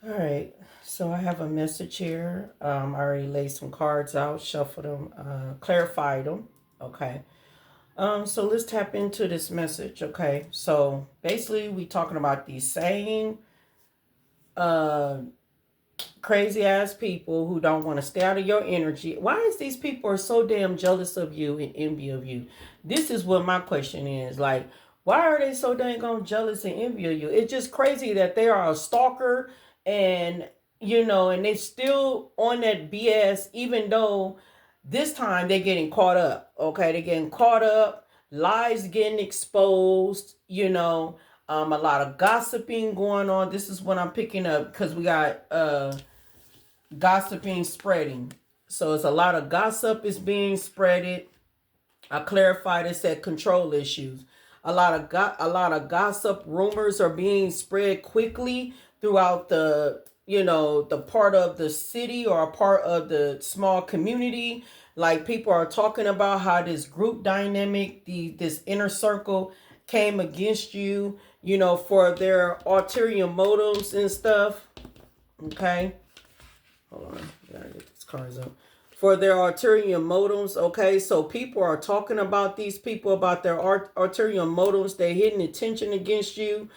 All right, so I have a message here. I already laid some cards out, shuffled them, clarified them. Okay. So let's tap into this message. Okay. So basically, we talking about these same uh crazy ass people who don't want to stay out of your energy. Why is these people are so damn jealous of you and envy of you? This is what my question is. Like, why are they so dang on jealous and envy of you? It's just crazy that they are a stalker and and they still on that BS, even though this time they're getting caught up. Okay, they're getting caught up, lies getting exposed, a lot of gossiping going on. This is what I'm picking up because we got gossiping spreading. So it's a lot of gossip is being spreaded. I clarified it, said control issues. A lot of gossip rumors are being spread quickly throughout the part of the city or a part of the small community. Like people are talking about how this group dynamic, this inner circle came against you, for their ulterior motives and stuff. Okay. Hold on. Gotta get these cards up. For their ulterior motives, okay? So people are talking about these people, about their ulterior motives. They're hitting attention against you.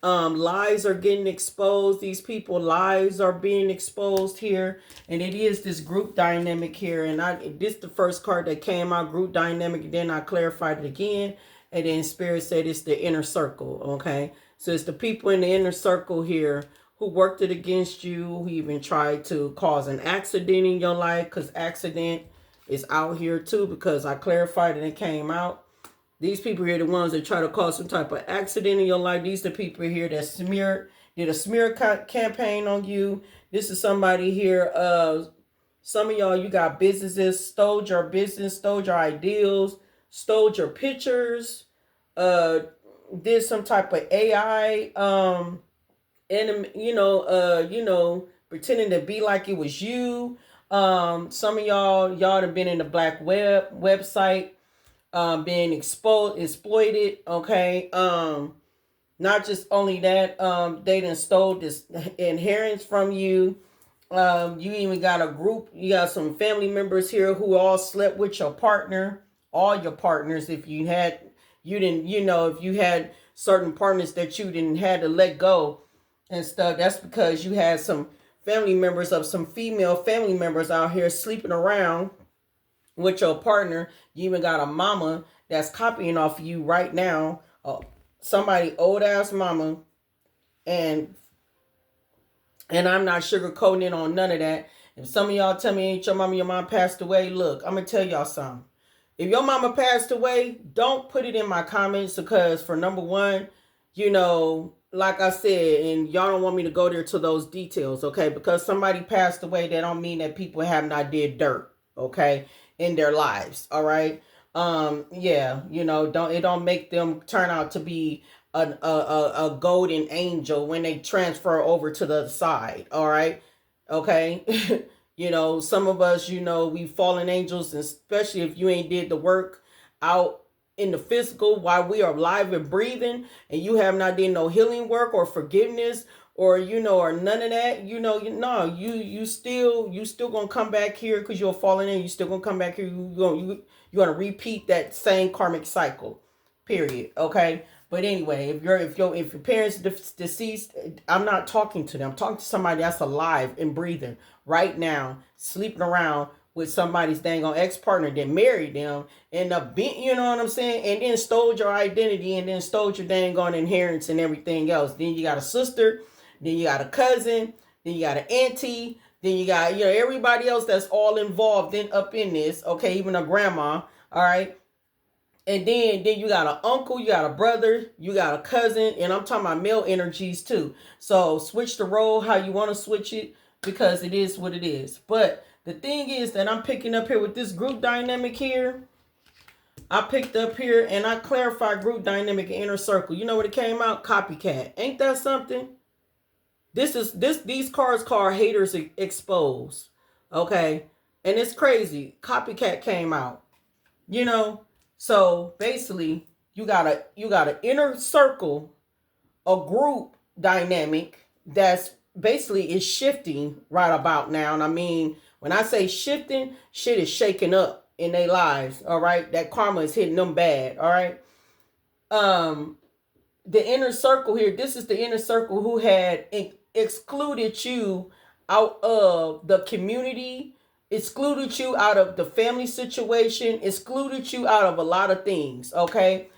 Lies are getting exposed. These people lies are being exposed here. And it is this group dynamic here. And this is the first card that came out, group dynamic. And then I clarified it again. And then Spirit said it's the inner circle, okay? So it's the people in the inner circle here who worked it against you, who even tried to cause an accident in your life, because accident is out here too, because I clarified and it came out. These people here, the ones that try to cause some type of accident in your life. These are the people here that did a smear campaign on you. This is somebody here. Some of y'all, you got businesses, stole your business, stole your ideals, stole your pictures, uh, did some type of AI, and pretending to be like it was you. Some of y'all have been in the black website, being exposed, exploited. Okay. Not just only that, they done stole this inheritance from you. You even got a group, you got some family members here who all slept with your partner, all your partners. If you had, you didn't, if you had certain partners that you didn't had to let go and stuff, that's because you had some family members of some female family members out here sleeping around with your partner. You even got a mama that's copying off of you right now. Somebody old ass mama, and I'm not sugarcoating it on none of that. If some of y'all tell me ain't your mom passed away, look, I'm gonna tell y'all something. If your mama passed away, don't put it in my comments, because for number one, like I said, and y'all don't want me to go there to those details, okay? Because somebody passed away, that don't mean that people have not did dirt, okay, in their lives, all right? Yeah, don't make them turn out to be a golden angel when they transfer over to the side, all right? Okay. Some of us, we fallen angels, and especially if you ain't did the work out in the physical while we are alive and breathing, and you have not did no healing work or forgiveness, or or none of that, you still gonna come back here because you're falling in. You still gonna come back here. You're gonna repeat that same karmic cycle. Period. Okay. But anyway, if your parents deceased, I'm not talking to them. I'm talking to somebody that's alive and breathing right now, sleeping around with somebody's dang on ex partner that married them, and you know what I'm saying, and then stole your identity, and then stole your dang on inheritance and everything else. Then you got a sister, then you got a cousin, then you got an auntie, then you got everybody else that's all involved in up in this. Okay, even a grandma. All right. And then you got an uncle, you got a brother, you got a cousin, and I'm talking about male energies too. So switch the role how you want to switch it, because it is what it is. But the thing is that I'm picking up here with this group dynamic here. I picked up here and I clarified group dynamic and inner circle. You know what it came out? Copycat. Ain't that something? These cards called haters exposed. Okay. And it's crazy. Copycat came out. You know, so basically you got an inner circle, a group dynamic basically is shifting right about now. And I mean, when I say shifting, shit is shaking up in their lives. All right. That karma is hitting them bad. All right. Um, the inner circle here, this is the inner circle who had excluded you out of the community, excluded you out of the family situation, excluded you out of a lot of things. Okay.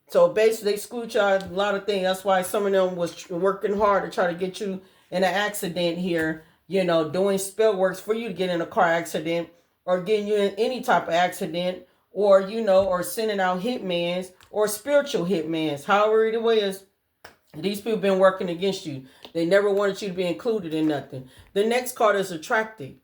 So basically, they exclude you out of a lot of things. That's why some of them was working hard to try to get you in an accident here, you know, doing spell works for you to get in a car accident or getting you in any type of accident, or, you know, or sending out hitmans or spiritual hitmans. However it is, these people been working against you. They never wanted you to be included in nothing. The next card is attracting.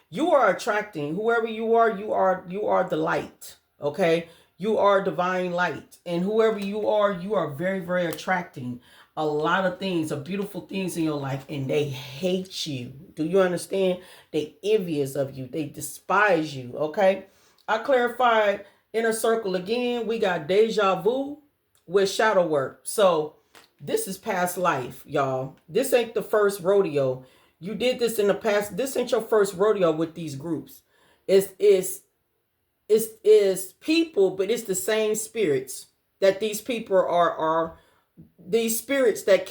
You are attracting. Whoever you are the light. Okay? You are divine light. And whoever you are very, very attracting a lot of things, of beautiful things in your life, and they hate you. Do you understand? They envious of you. They despise you. Okay? I clarified inner circle again. We got deja vu with shadow work. So this is past life, y'all. This ain't the first rodeo. You did this in the past. This ain't your first rodeo with these groups. It's people, but it's the same spirits that these people are these spirits that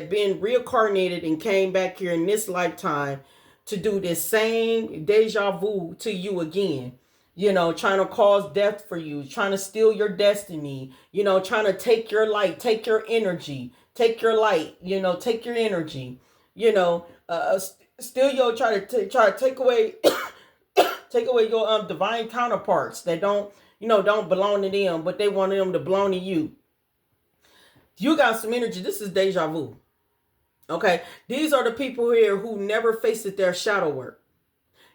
been reincarnated and came back here in this lifetime to do this same deja vu to you again. You know, trying to cause death for you, trying to steal your destiny, you know, trying to take your light, take your energy, take your light, you know, take your energy, you know, steal your, try to take away take away your divine counterparts that don't, you know, don't belong to them, but they want them to belong to you. You got some energy. This is deja vu. Okay. These are the people here who never faced their shadow work.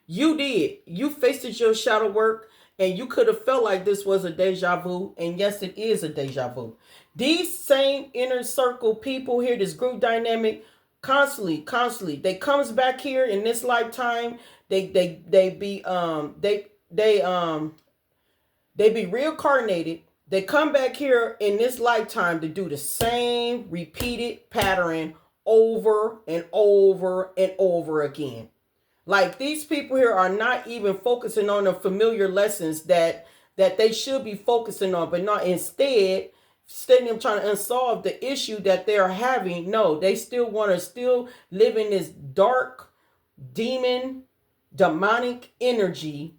You did. You faced your shadow work, and you could have felt like this was a deja vu. And yes, it is a deja vu. These same inner circle people here, this group dynamic, constantly, they comes back here in this lifetime. They be reincarnated. They come back here in this lifetime to do the same repeated pattern over and over and over again. Like, these people here are not even focusing on the familiar lessons that they should be focusing on, but not instead them trying to unsolve the issue that they're having. No, they still want to still live in this dark, demonic energy.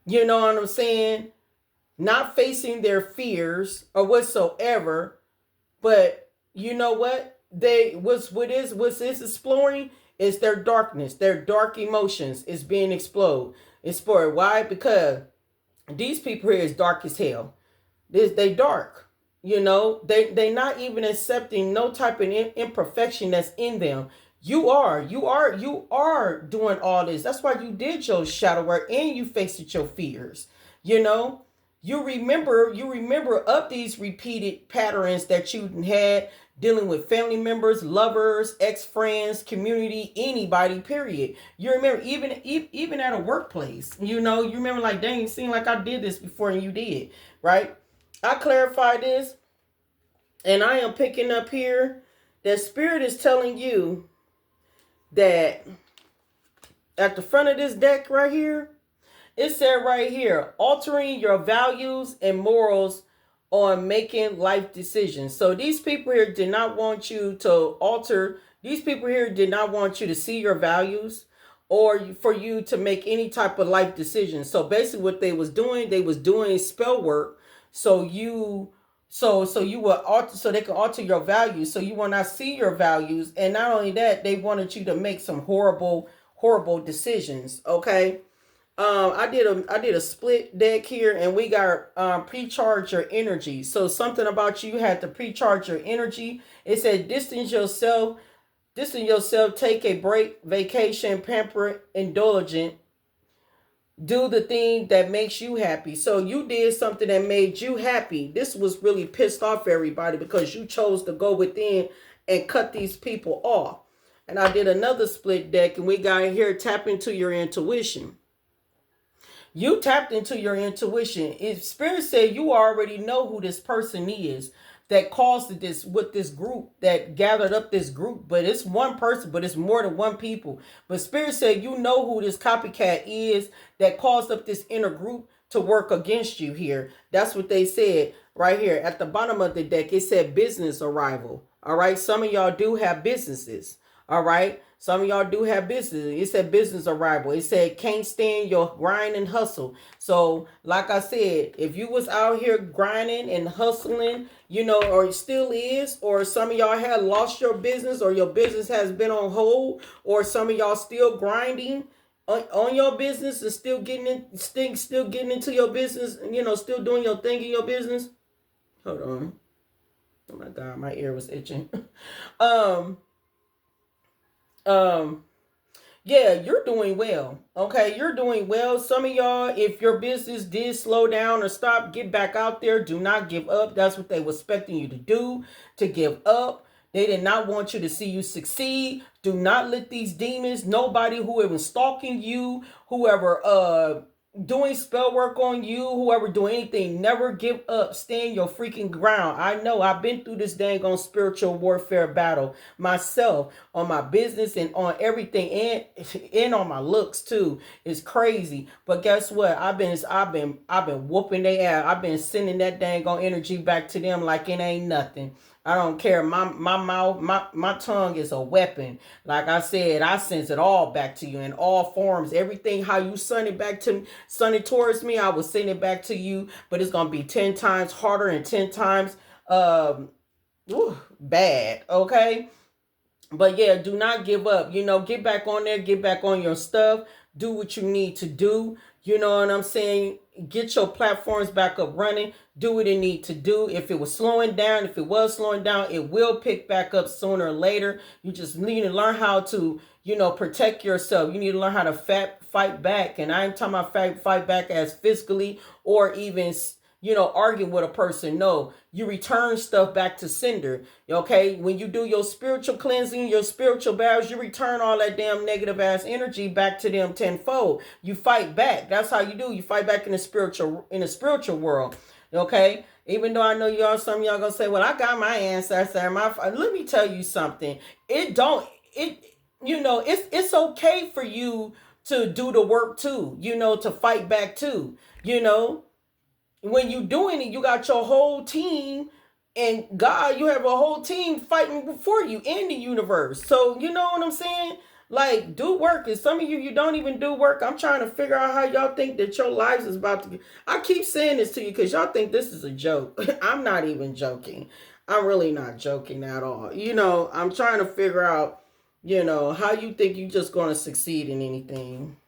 You know what I'm saying? Not facing their fears or whatsoever. But you know what? What's this exploring is their darkness, their dark emotions is being explored. Why? Because these people here is dark as hell. They dark. You know, they not even accepting no type of imperfection that's in them. You are doing all this. That's why you did your shadow work and you faced your fears. You know, you remember of these repeated patterns that you had dealing with family members, lovers, ex-friends, community, anybody, period. You remember even at a workplace, you know, you remember like, dang, it seemed like I did this before, and you did, right? I clarified this, and I am picking up here that Spirit is telling you that at the front of this deck right here, it said right here, altering your values and morals on making life decisions. So these people here did not want you to alter. These people here did not want you to see your values or for you to make any type of life decisions. So basically what they was doing spell work. So you will alter, so they can alter your values. So you will not see your values. And not only that, they wanted you to make some horrible decisions. Okay. I did a split deck here, and we got pre-charge your energy. So something about you had to pre-charge your energy. It said distance yourself, take a break, vacation, pamper, indulgent. Do the thing that makes you happy. So you did something that made you happy. This was really pissed off everybody because you chose to go within and cut these people off. And I did another split deck, and we got here, tap into your intuition. You tapped into your intuition. If Spirit said you already know who this person is. that caused this with this group that gathered up this group. But it's one person, but it's more than one people. But Spirit said, you know who this copycat is that caused up this inner group to work against you here. That's what they said right here at the bottom of the deck. It said business arrival. All right. Some of y'all do have businesses. All right. Some of y'all do have business. It said business arrival. It said can't stand your grind and hustle. So like I said, if you was out here grinding and hustling, you know, or it still is, or some of y'all had lost your business or your business has been on hold, or some of y'all still grinding on your business and still getting into your business, and you know, still doing your thing in your business. Hold on. Oh my God, my ear was itching. um yeah, you're doing well. Okay, you're doing well. Some of y'all, if your business did slow down or stop, get back out there. Do not give up. That's what they were expecting you to do, to give up. They did not want you to see you succeed. Do not let these demons, nobody who ever stalking you, whoever doing spell work on you, whoever doing anything, never give up. Stand your freaking ground. I know I've been through this dang on spiritual warfare battle myself on my business and on everything and on my looks too. It's crazy. But guess what? I've been whooping their ass. I've been sending that dang on energy back to them like it ain't nothing. I don't care. My mouth, my tongue is a weapon. Like I said, I sends it all back to you in all forms. Everything how you send it towards me, I will send it back to you. But it's gonna be 10 times harder and 10 times bad. Okay. But yeah, do not give up. You know, get back on there, get back on your stuff, do what you need to do. You know what I'm saying? Get your platforms back up running. Do what it need to do. If it was slowing down, it will pick back up sooner or later. You just need to learn how to, you know, protect yourself. You need to learn how to fight back. And I ain't talking about fight back as physically or even, you know, arguing with a person. No, you return stuff back to sender. Okay, when you do your spiritual cleansing, your spiritual battles, you return all that damn negative ass energy back to them tenfold. You fight back. That's how you do. You fight back in the spiritual world. Okay, even though I know some of y'all gonna say, "Well, I got my ancestors." Let me tell you something. It's okay for you to do the work too. You know, to fight back too. You know. When you doing it, you got your whole team and God, you have a whole team fighting for you in the universe. So you know what I'm saying? Like, do work. And some of you don't even do work. I'm trying to figure out how y'all think that your lives is about to be. I keep saying this to you because y'all think this is a joke. I'm not even joking. I'm really not joking at all. You know, I'm trying to figure out, you know, how you think you just going to succeed in anything.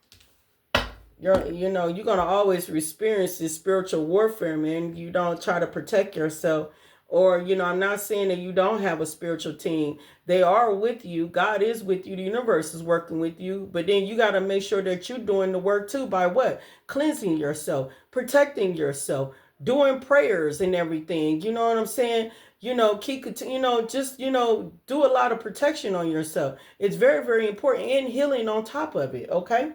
You're gonna always experience this spiritual warfare, man. You don't try to protect yourself, or I'm not saying that you don't have a spiritual team. They are with you. God is with you. The universe is working with you. But then you got to make sure that you're doing the work too. By what? Cleansing yourself, protecting yourself, doing prayers and everything. You know what I'm saying? Keep just do a lot of protection on yourself. It's very, very important, and healing on top of it. Okay.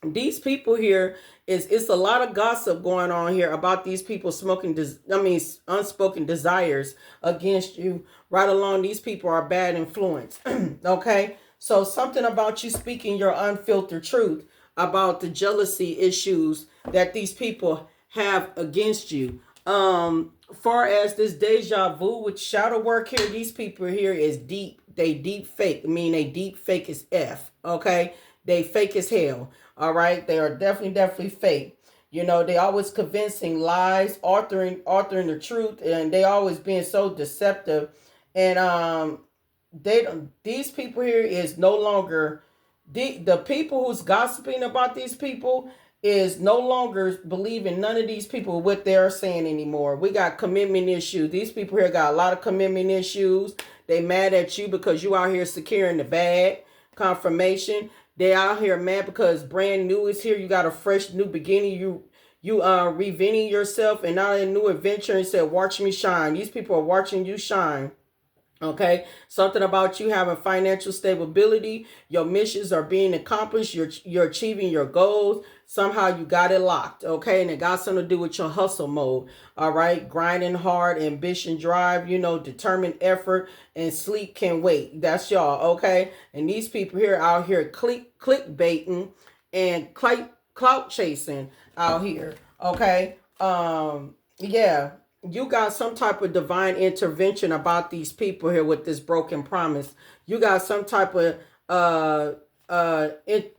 These people here it's a lot of gossip going on here about these people unspoken desires against you. Right along, these people are bad influence. Okay, so something about you speaking your unfiltered truth about the jealousy issues that these people have against you. Far as this deja vu with shadow work here, these people here is deep. They deep fake. I mean, they deep fake as F. Okay, they fake as hell. All right, they are definitely fake. They always convincing lies, altering the truth, and they always being so deceptive. And these people here is no longer the people who's gossiping about these people is no longer believing none of these people what they're saying anymore. We got commitment issues. These people here got a lot of commitment issues. They mad at you because you out here securing the bag, confirmation. They out here mad because brand new is here. You got a fresh new beginning. You reinventing yourself and now a new adventure and said, watch me shine. These people are watching you shine. Okay, something about you having financial stability. Your missions are being accomplished. You're achieving your goals. Somehow you got it locked. Okay, and it got something to do with your hustle mode. All right, grinding hard, ambition, drive. Determined effort, and sleep can wait. That's y'all. Okay, and these people here out here clickbaiting and clout chasing out here. Okay, yeah, you got some type of divine intervention about these people here with this broken promise. You got some type of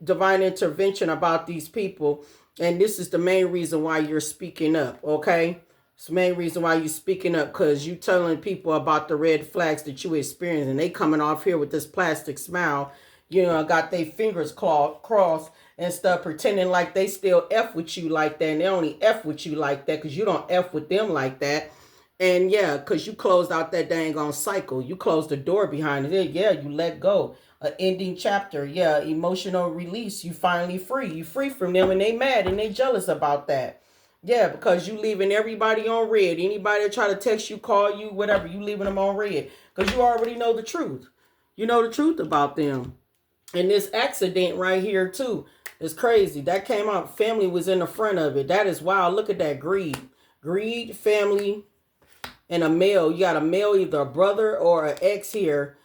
divine intervention about these people, and this is the main reason why you're speaking up. Okay, it's the main reason why you're speaking up, because you telling people about the red flags that you experience, and they coming off here with this plastic smile. Got their fingers crossed and stuff, pretending like they still F with you like that. And they only F with you like that because you don't F with them like that. And yeah, because you closed out that dang on cycle. You closed the door behind it. Yeah, you let go. An ending chapter. Yeah, emotional release. You finally free. You free from them, and they mad and they jealous about that. Yeah, because you leaving everybody on red. Anybody that try to text you, call you, whatever, you leaving them on red. Because you already know the truth. You know the truth about them. And this accident right here too is crazy. That came out. Family was in the front of it. That is wild. Look at that greed. Greed, family, and a male. You got a male, either a brother or an ex here,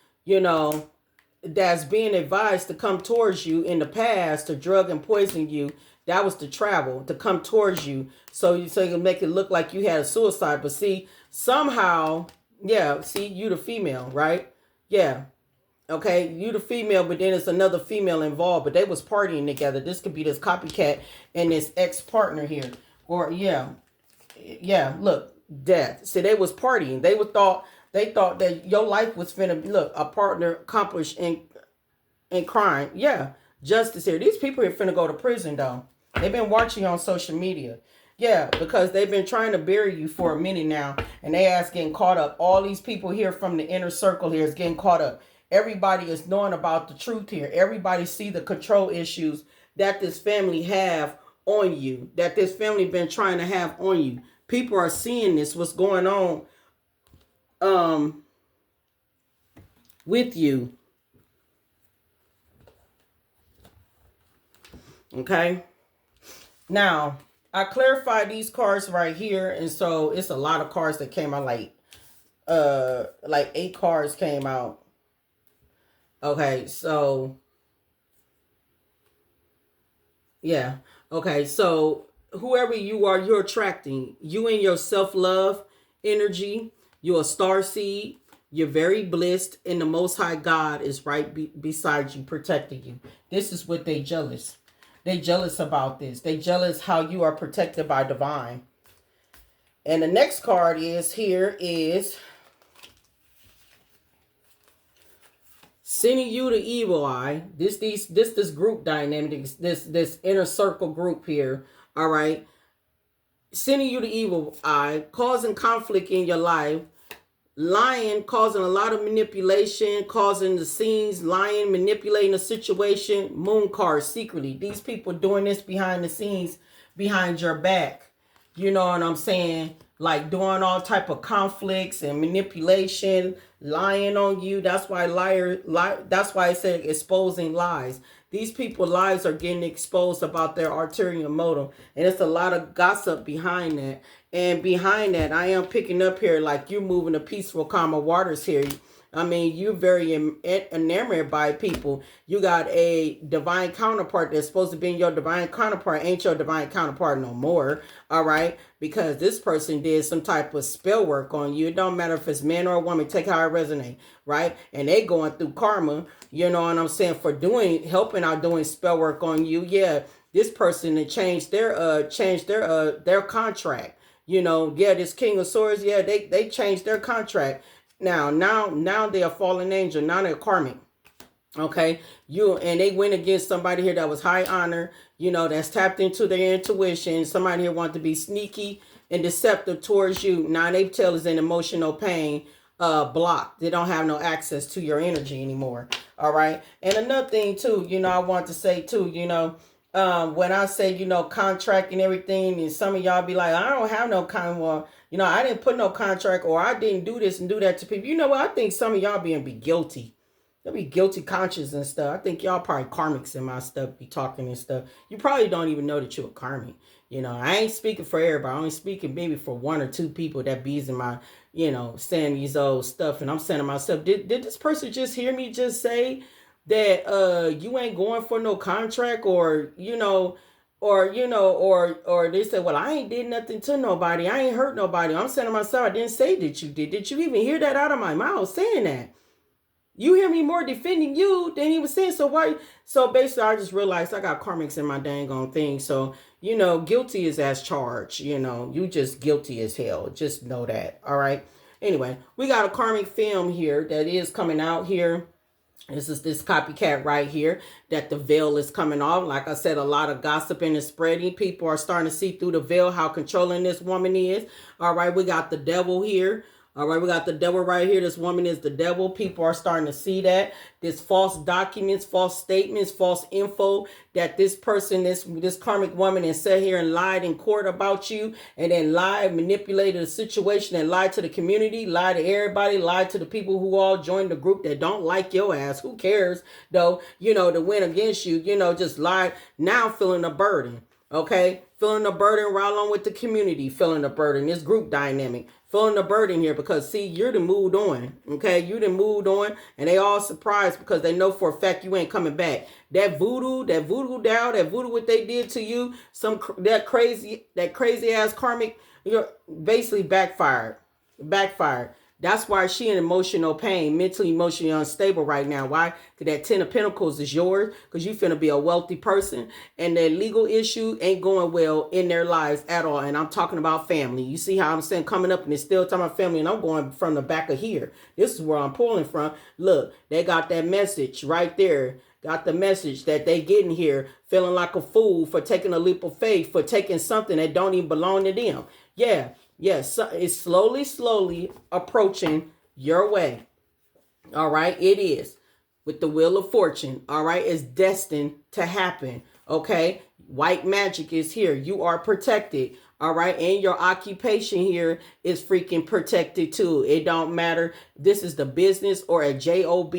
that's being advised to come towards you in the past to drug and poison you. That was to travel, to come towards you. So you can make it look like you had a suicide. But see, somehow, yeah, see, you the female, right? Yeah. Okay, you the female, but then it's another female involved, but they was partying together. This could be this copycat and this ex-partner here. Or yeah, look, death. See, they was partying. They thought that your life was finna look, a partner accomplished in crime. Yeah, justice here. These people are finna go to prison though. They've been watching you on social media. Yeah, because they've been trying to bury you for a minute now, and they ass getting caught up. All these people here from the inner circle here is getting caught up. Everybody is knowing about the truth here. Everybody see the control issues that this family have on you, that this family been trying to have on you. People are seeing this, what's going on um with you. Okay. Now, I clarified these cards right here, and so it's a lot of cards that came out, like 8 cards came out. Okay, so yeah. Okay, so whoever you are, you're attracting. You and your self-love energy. You're a star seed. You're very blessed, and the Most High God is right beside you, protecting you. This is what they jealous. They jealous about this. They jealous how you are protected by divine. And the next card is sending you the evil eye. This group dynamic, this inner circle group here. All right, sending you the evil eye, causing conflict in your life, lying, causing a lot of manipulation, causing the scenes, lying, manipulating the situation. Moon card secretly. These people doing this behind the scenes, behind your back. You know what I'm saying? Like doing all type of conflicts and manipulation, lying on you. That's why that's why I said exposing lies. These people lies are getting exposed about their ulterior motive, and it's a lot of gossip behind that. And behind that, I am picking up here like you're moving the peaceful, calmer waters here. I mean, you're very enamored by people. You got a divine counterpart that's supposed to be your divine counterpart. Ain't your divine counterpart no more. All right. Because this person did some type of spell work on you. It don't matter if it's man or a woman. Take how it resonate. Right. And they going through karma. You know what I'm saying? For helping out doing spell work on you. Yeah. This person had changed their contract. Yeah, this King of Swords. Yeah, they changed their contract. Now they're a fallen angel. Now they're karmic. Okay, and they went against somebody here that was high honor. That's tapped into their intuition. Somebody here wanted to be sneaky and deceptive towards you. Now they tell is in emotional pain, blocked. They don't have no access to your energy anymore. All right, and another thing too. I want to say too. When I say, contract and everything, and some of y'all be like, I don't have no well, I didn't put no contract, or I didn't do this and do that to people. You know what? I think some of y'all be guilty. They'll be guilty conscious and stuff. I think y'all probably karmics in my stuff, be talking and stuff. You probably don't even know that you're a karmic. I ain't speaking for everybody. I'm only speaking maybe for one or two people that bees in my, saying these old stuff. And I'm saying to myself, did this person just hear me just say that you ain't going for no contract, or or they said, well, I ain't did nothing to nobody, I ain't hurt nobody. I'm saying to myself, I didn't say that you did you even hear that out of my mouth saying that? You hear me more defending you than he was saying. So why? So basically, I just realized I got karmics in my dang on thing. So, guilty is as charged. You just guilty as hell. Just know that. All right. Anyway, we got a karmic film here that is coming out here. This is this copycat right here, that the veil is coming off. Like I said, a lot of gossiping and spreading. People are starting to see through the veil how controlling this woman is. All right, we got the devil here. All right, we got the devil right here. This woman is the devil. People are starting to see that. This false documents, false statements, false info that this person, this karmic woman, has sat here and lied in court about you, and then lied, manipulated the situation, and lied to the community, lied to everybody, lied to the people who all joined the group that don't like your ass. Who cares, though, to win against you, just lied. Now feeling a burden. Okay, feeling the burden right along with the community, feeling the burden, this group dynamic, feeling the burden here, because see, you're the moved on. Okay, you done moved on, and they all surprised because they know for a fact you ain't coming back. That voodoo down, that voodoo what they did to you, that crazy ass karmic, basically backfired. That's why she in emotional pain, mentally, emotionally unstable right now. Why? Because that 10 of Pentacles is yours, because you finna be a wealthy person, and that legal issue ain't going well in their lives at all. And I'm talking about family. You see how I'm saying coming up, and it's still talking about family, and I'm going from the back of here. This is where I'm pulling from. Look, they got that message right there. Got the message that they getting here, feeling like a fool for taking a leap of faith, for taking something that don't even belong to them. Yeah. Yes, it's slowly approaching your way. All right, it is. With the wheel of fortune, all right, it's destined to happen. Okay, white magic is here. You are protected. All right, and your occupation here is freaking protected too. It don't matter. This is the business or a job.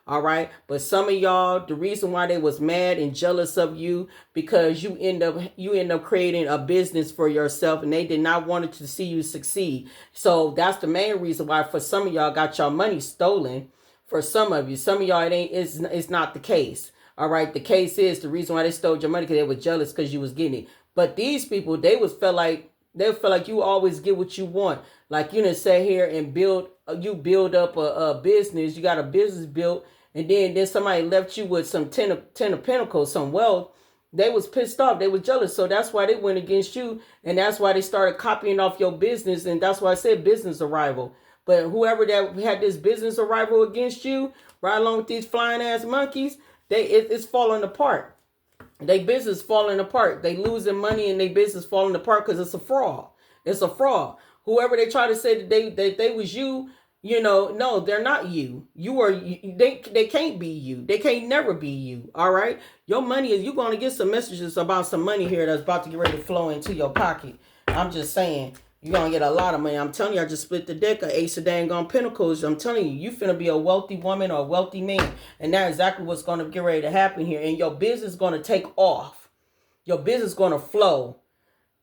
All right, but some of y'all, the reason why they was mad and jealous of you, because you end up creating a business for yourself, and they did not want to see you succeed. So that's the main reason why for some of y'all got your money stolen. For some of y'all, it's not the case. All right, the case is the reason why they stole your money, because they were jealous because you was getting it. But these people, they felt like you always get what you want. Like, sit here and build up a business. You got a business built, and then somebody left you with some 10 of Pentacles, some wealth. They was pissed off. They was jealous. So that's why they went against you, and that's why they started copying off your business. And that's why I said business arrival. But whoever that had this business arrival against you, right along with these flying ass monkeys, it's falling apart. They business falling apart. They losing money, and they business falling apart because it's a fraud. It's a fraud. Whoever they try to say that they was you, no, they're not you. They can't be you. They can't never be you. All right. Your money is, you're going to get some messages about some money here that's about to get ready to flow into your pocket. I'm just saying. You're going to get a lot of money. I'm telling you, I just split the deck of Ace of dang on Pentacles. I'm telling you, you finna be a wealthy woman or a wealthy man. And that's exactly what's going to get ready to happen here. And your business is going to take off. Your business is going to flow.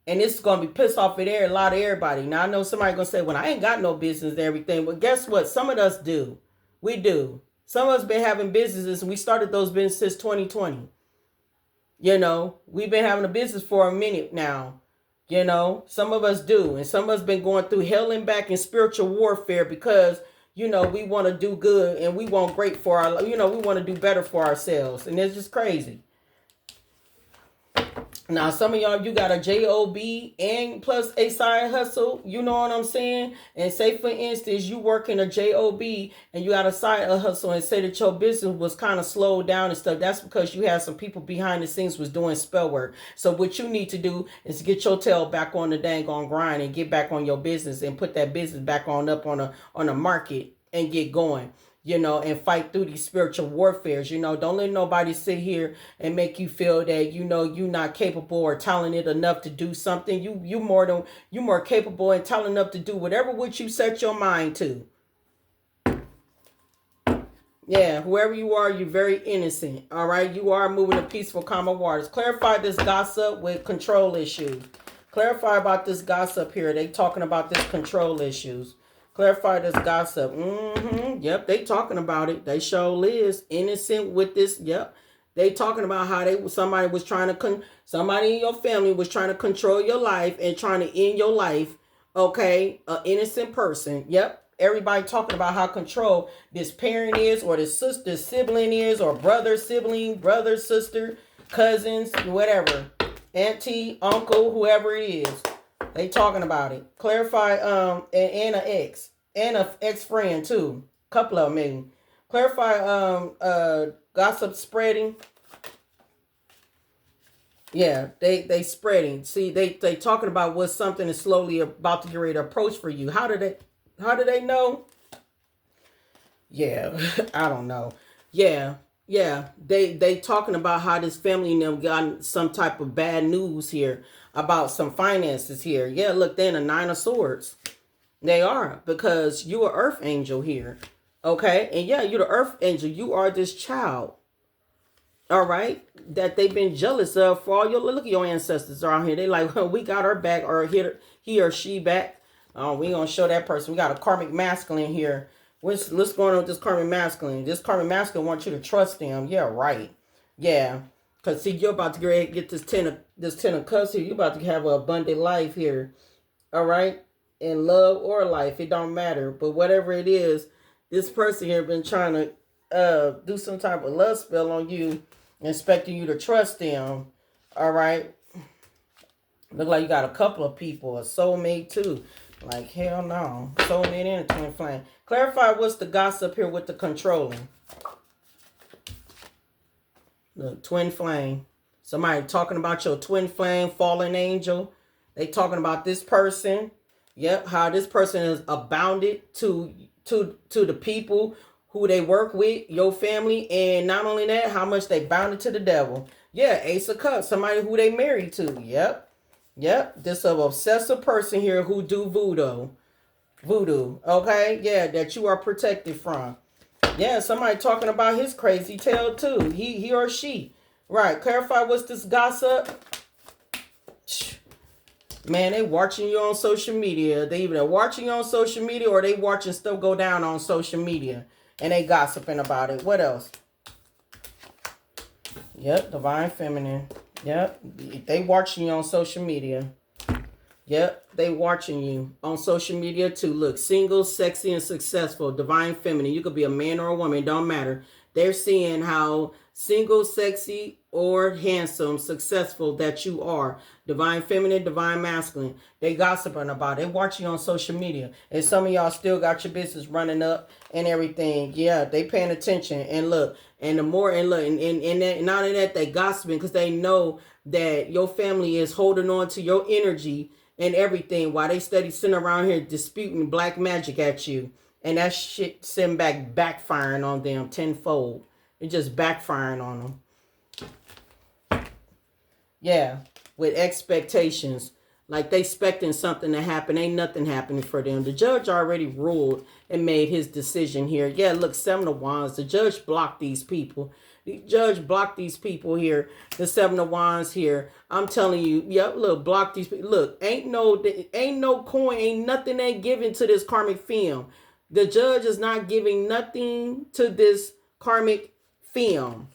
And it's going to be pissed off at a lot of everybody. Now, I know somebody going to say, well, I ain't got no business and everything. But guess what? Some of us do. We do. Some of us been having businesses, and we started those businesses 2020. We've been having a business for a minute now. Some of us do. And some of us been going through hell and back in spiritual warfare because, we want to do good, and we want great for our, we want to do better for ourselves. And it's just crazy. Now, some of y'all, you got a job and plus a side hustle. You know what I'm saying? And say, for instance, you work in a job and you got a side hustle, and say that your business was kind of slowed down and stuff. That's because you had some people behind the scenes was doing spell work. So what you need to do is get your tail back on the dang on grind and get back on your business and put that business back on up on a market and get going. you know, and fight through these spiritual warfares. You know, don't let nobody sit here and make you feel that, you know, you're not capable or talented enough to do something. You more capable and talented enough to do whatever which you set your mind to. Yeah, whoever you are, you're very innocent. All right, you are moving in peaceful, calm waters. Clarify this gossip with control issues. Clarify about this gossip here. They talking about this control issues. Clarify this gossip. Yep, they talking about it. They show is innocent with this. Yep, they talking about how somebody was trying to somebody in your family was trying to control your life and trying to end your life. Okay, an innocent person. Yep. Everybody talking about how control this parent is, or this sister, sibling is, or brother, sibling, brother, sister, cousins, whatever, auntie, uncle, whoever it is. They talking about it. Clarify, and an ex, and a ex friend too. Couple of them maybe. Clarify, gossip spreading. Yeah, they spreading. See, they talking about what something is slowly about to get ready to approach for you. How do they know? Yeah, I don't know. Yeah, yeah. They talking about how this family and them got some type of bad news here about some finances here. Yeah, look, they're in a 9 of Swords. They are, because you are Earth Angel here. Okay, and yeah, you're the Earth Angel. You are this child. All right, that they've been jealous of for all your, look at your ancestors around here. They like, well, we got her back, or he or she back. We gonna show that person. We got a karmic masculine here. What's going on with this karmic masculine? This karmic masculine wants you to trust them. Yeah, right. Yeah, cause see, you're about to get this ten of cups here. You're about to have an abundant life here. All right, in love or life, it don't matter. But whatever it is, this person here been trying to do some type of love spell on you, expecting you to trust them. All right. Look like you got a couple of people, a soulmate too. Like, hell no. Soulmate and a twin flame. Clarify what's the gossip here with the controlling. The twin flame. Somebody talking about your twin flame, fallen angel. They talking about this person. Yep, how this person is abounded to the people who they work with, your family, and not only that, how much they bounded to the devil. Yeah, Ace of Cups, somebody who they married to. Yep. Yep, this an obsessive person here who do voodoo, okay? Yeah, that you are protected from. Yeah, somebody talking about his crazy tale too. He or she. Right, clarify what's this gossip? Man, they watching you on social media. They either watching you on social media or they watching stuff go down on social media. And they gossiping about it. What else? Yep, divine feminine. Yep, they watching you on social media. Yep, they watching you on social media too. Look, single, sexy, and successful. Divine feminine. You could be a man or a woman. It don't matter. They're seeing how single, sexy, or handsome, successful that you are. Divine feminine, divine masculine. They gossiping about it. They watching you on social media. And some of y'all still got your business running up and everything. Yeah, they paying attention. And look, and the more, and look, and not only that, they gossiping because they know that your family is holding on to your energy and everything while they steady sitting around here disputing black magic at you. And that shit sitting backfiring on them tenfold. It's just backfiring on them. Yeah, with expectations. Like they expecting something to happen. Ain't nothing happening for them. The judge already ruled and made his decision here. Yeah, look, 7 of Wands. The judge blocked these people. The judge blocked these people here. The 7 of Wands here. I'm telling you, yep, look, block these people. Look, ain't no coin, ain't nothing they giving to this karmic film. The judge is not giving nothing to this karmic film.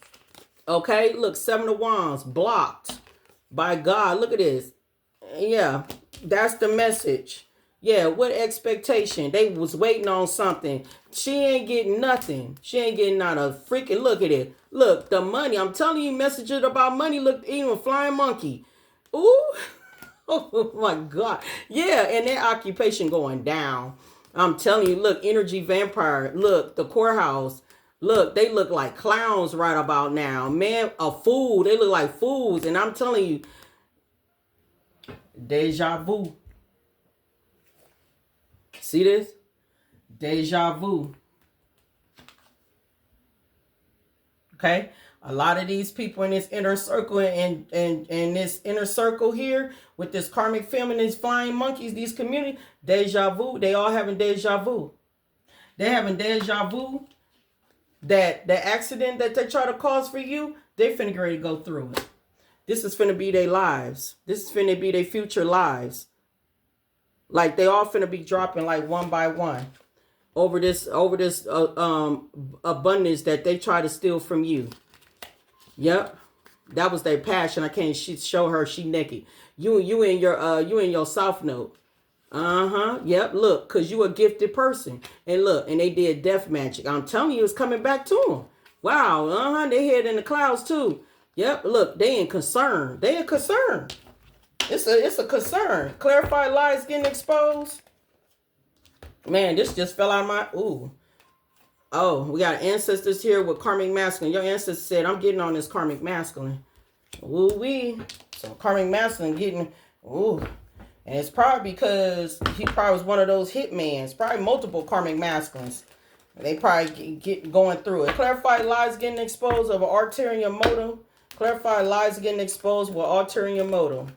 Okay, look, 7 of Wands, blocked by God. Look at this. Yeah, that's the message. Yeah, what expectation? They was waiting on something. She ain't getting nothing. She ain't getting not a freaking, look at it. Look, the money. I'm telling you, messages about money. Look, even flying monkey. Ooh. Oh my God. Yeah, and their occupation going down. I'm telling you, look, energy vampire. Look, the courthouse. Look, they look like clowns right about now. Man, a fool. They look like fools. And I'm telling you, deja vu. See this? Deja vu. Okay. A lot of these people in this inner circle and this inner circle here with this karmic family, these flying monkeys, these community, deja vu, they all having deja vu. They having deja vu that the accident that they try to cause for you, they finna get ready to go through it. This is finna be their lives. This is finna be their future lives. Like they all finna be dropping like one by one over this abundance that they try to steal from you. Yep, that was their passion. I can't show her she naked. You in your south node. Yep. Look, cause you a gifted person, and look, and they did death magic. I'm telling you, it's coming back to them. Wow. They head in the clouds too. Yep. Look, they in concern. They in concern. It's a concern. Clarified lies getting exposed. Man, this just fell out of my ooh. Oh, we got ancestors here with karmic masculine. Your ancestor said, I'm getting on this karmic masculine. Ooh wee. So karmic masculine getting ooh. And it's probably because he probably was one of those hitmans. Probably multiple karmic masculines. They probably get going through it. Clarified lies getting exposed of an ulterior motive. Clarified lies getting exposed with ulterior motive.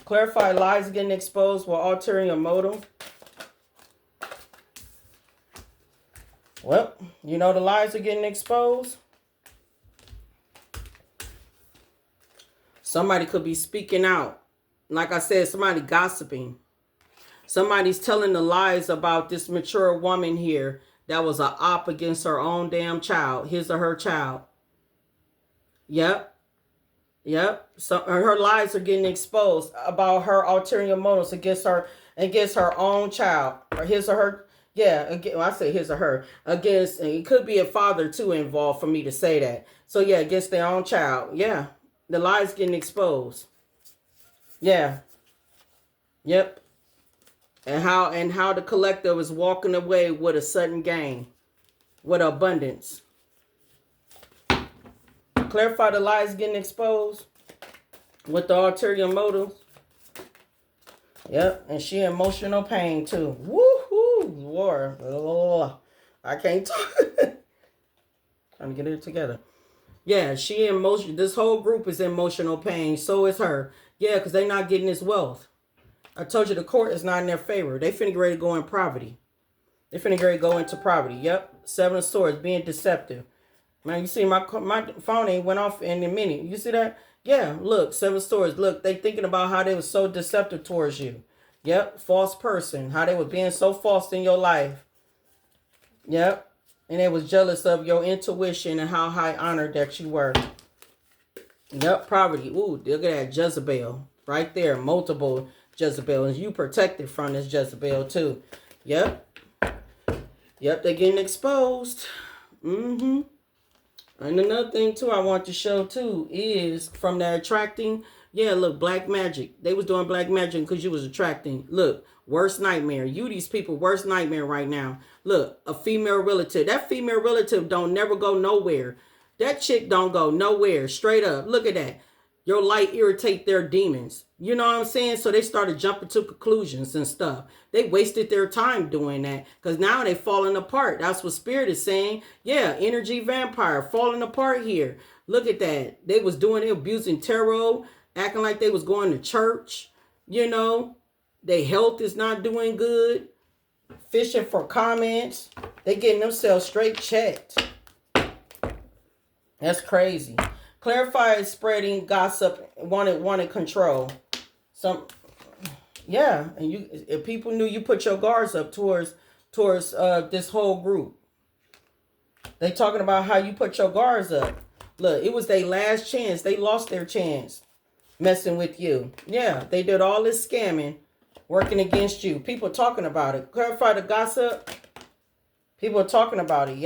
Clarified lies getting exposed with ulterior motive. Well, you know the lies are getting exposed. Somebody could be speaking out. Like I said, somebody gossiping. Somebody's telling the lies about this mature woman here that was a op against her own damn child, his or her child. Yep. So her lies are getting exposed about her ulterior motives against her own child, or his or her. Yeah, again, well, I say his or her against. And it could be a father too involved for me to say that. So yeah, against their own child. Yeah, the lies getting exposed. Yeah. Yep. And how the collective is walking away with a sudden gain, with abundance. Clarify the lies getting exposed with the ulterior motives. Yep, and she in emotional pain too. Woohoo, Lord. Oh, I can't talk. Trying to get it together. Yeah, she in emotion. This whole group is in emotional pain. So is her. Yeah, because they're not getting this wealth. I told you the court is not in their favor. They finna get ready to go in poverty. They finna get ready to go into poverty. Yep, 7 of Swords, being deceptive. Man, you see my phone ain't went off in a minute. You see that? Yeah, look, 7 Swords. Look, they thinking about how they was so deceptive towards you. Yep, false person. How they was being so false in your life. Yep, and they was jealous of your intuition and how high honored that you were. Yep, poverty. Ooh, look at that Jezebel. Right there, multiple Jezebel. And you protected from this Jezebel too. Yep, they're getting exposed. And another thing too I want to show too is from that attracting. Yeah, look, black magic. They was doing black magic because you was attracting. Look, worst nightmare. You these people worst nightmare right now. Look, a female relative. That female relative don't never go nowhere. That chick don't go nowhere. Straight up. Look at that. Your light irritate their demons. You know what I'm saying? So they started jumping to conclusions and stuff. They wasted their time doing that because now they falling apart. That's what Spirit is saying. Yeah, energy vampire falling apart here. Look at that. They was doing it, abusing tarot, acting like they was going to church. You know, their health is not doing good. Fishing for comments. They getting themselves straight checked. That's crazy. Clarify is spreading gossip, wanted control. Yeah, and if people knew you put your guards up towards this whole group. They talking about how you put your guards up. Look, it was their last chance. They lost their chance messing with you. Yeah, they did all this scamming, working against you. People talking about it. Clarify the gossip. People are talking about it.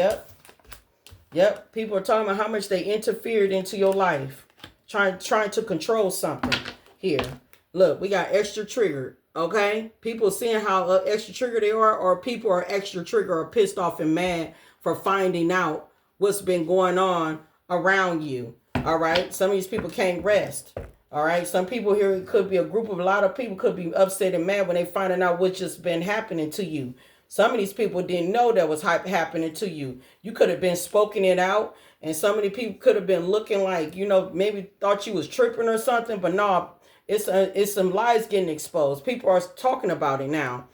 Yep, people are talking about how much they interfered into your life. Trying to control something here. Look, we got extra triggered, okay? People seeing how extra triggered they are, or people are extra triggered or pissed off and mad for finding out what's been going on around you, all right? Some of these people can't rest, all right? Some people here, it could be a lot of people could be upset and mad when they finding out what's just been happening to you. Some of these people didn't know that was happening to you. You could have been spoken it out, and some of the people could have been looking like, maybe thought you was tripping or something, but no, it's some lies getting exposed. People are talking about it now.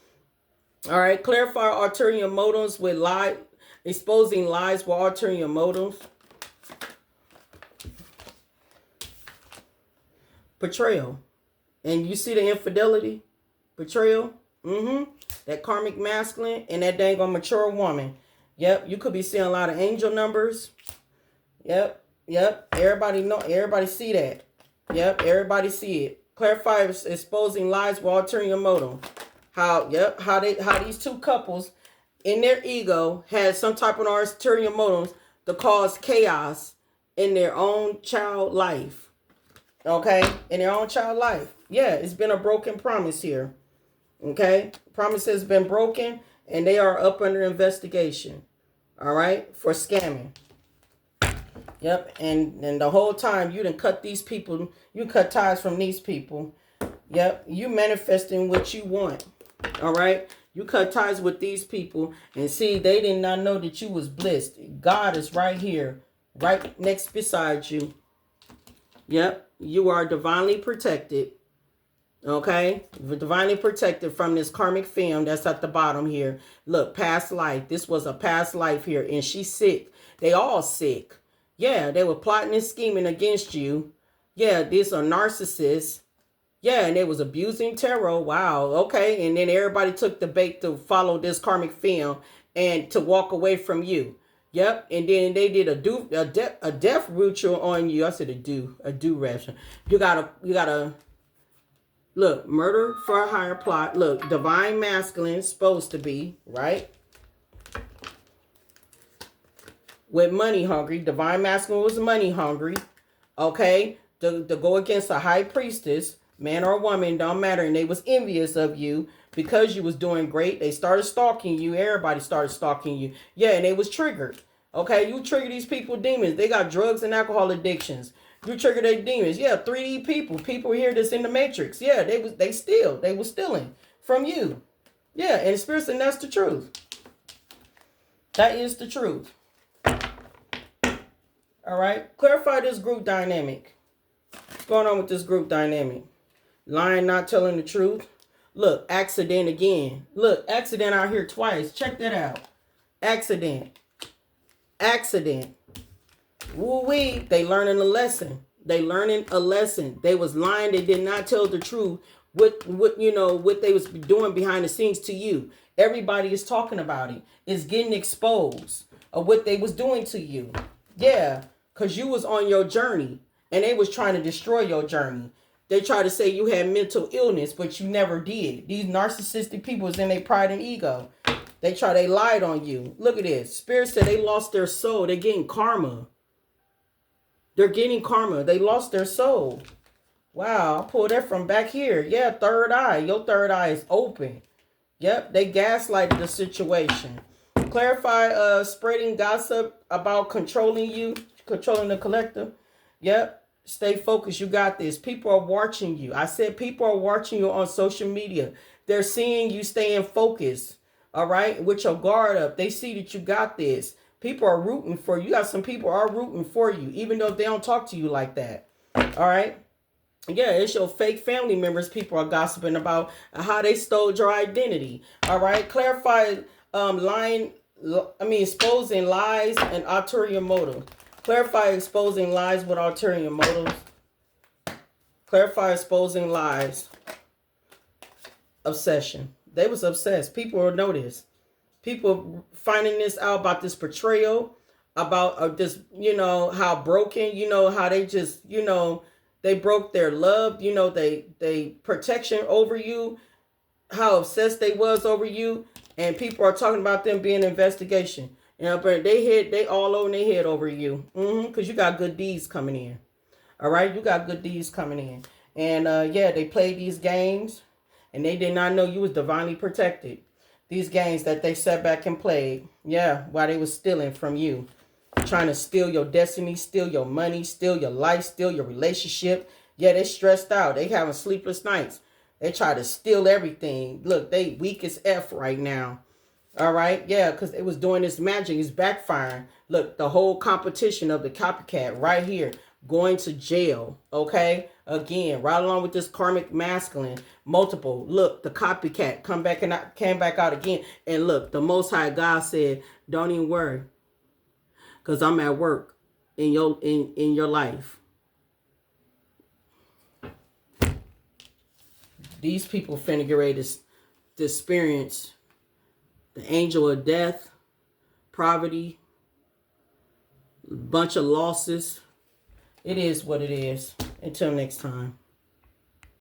All right, clarify ulterior motives with exposing lies with ulterior motives. Betrayal. And you see the infidelity? Betrayal? That karmic masculine and that dang on mature woman. Yep, you could be seeing a lot of angel numbers. Yep. Everybody see that. Yep, everybody see it. Clarify exposing lies with ulterior motive. How these two couples in their ego had some type of ulterior motives to cause chaos in their own child life. Okay? In their own child life. Yeah, it's been a broken promise here. Okay? Promise has been broken and they are up under investigation. All right? For scamming. Yep, and the whole time you done cut these people, you cut ties from these people. Yep, you manifesting what you want. All right? You cut ties with these people and see, they did not know that you was blessed. God is right here, right next beside you. Yep, you are divinely protected. Okay? Divinely protected from this karmic film that's at the bottom here. Look, past life. This was a past life here, and she's sick. They all sick. Yeah, they were plotting and scheming against you. Yeah, these are narcissists. Yeah, and they was abusing tarot. Wow, okay. And then everybody took the bait to follow this karmic film and to walk away from you. Yep, and then they did a death ritual on you. I said a do ration. You gotta look, murder for a higher plot. Look, divine masculine supposed to be, right? With money hungry. Divine masculine was money hungry. Okay? To go against a high priestess, man or woman, don't matter. And they was envious of you because you was doing great. They started stalking you. Everybody started stalking you. Yeah, and they was triggered. Okay? You trigger these people demons. They got drugs and alcohol addictions. You trigger their demons. Yeah, 3D people. People here that's in the matrix. Yeah, they was stealing from you. Yeah, and spirits, and that's the truth. That is the truth. All right. Clarify this group dynamic. What's going on with this group dynamic? Lying, not telling the truth. Look, accident again. Look, accident out here twice. Check that out. Accident. Woo-wee. They learning a lesson. They was lying. They did not tell the truth. What they was doing behind the scenes to you. Everybody is talking about it. It's getting exposed of what they was doing to you. Yeah. Because you was on your journey and they was trying to destroy your journey. They tried to say you had mental illness, but you never did. These narcissistic people is in their pride and ego. They lied on you. Look at this. Spirit said they lost their soul. They're getting karma. They lost their soul. Wow, I pulled that from back here. Yeah, third eye. Your third eye is open. Yep, they gaslighted the situation. Clarify spreading gossip about controlling you. Controlling the collective. Yep. Stay focused. You got this. People are watching you. I said people are watching you on social media. They're seeing you staying focused. All right. With your guard up. They see that you got this. People are rooting for you. You got some people are rooting for you. Even though they don't talk to you like that. All right. Yeah, it's your fake family members. People are gossiping about how they stole your identity. All right. Clarify exposing lies and ulterior motive. Clarify exposing lies with ulterior motives. Clarify exposing lies. Obsession. They was obsessed. People will know this. People finding this out about this betrayal, about this, how broken, how they just, they broke their love, they protection over you, how obsessed they was over you, and people are talking about them being an investigation. But they all over their head over you. Because you got good deeds coming in. All right? You got good deeds coming in. And, they played these games. And they did not know you was divinely protected. These games that they sat back and played. Yeah, while they was stealing from you. Trying to steal your destiny, steal your money, steal your life, steal your relationship. Yeah, they stressed out. They having sleepless nights. They try to steal everything. Look, they weak as F right now. All right, yeah, because it was doing this magic. It's backfiring. Look, the whole competition of the copycat right here going to jail. Okay, again, right along with this karmic masculine, multiple. Look, the copycat came back out again, and look, the Most High God said, "Don't even worry, because I'm at work in your life." These people finna get ready to experience the angel of death, poverty, bunch of losses. It is what it is. Until next time.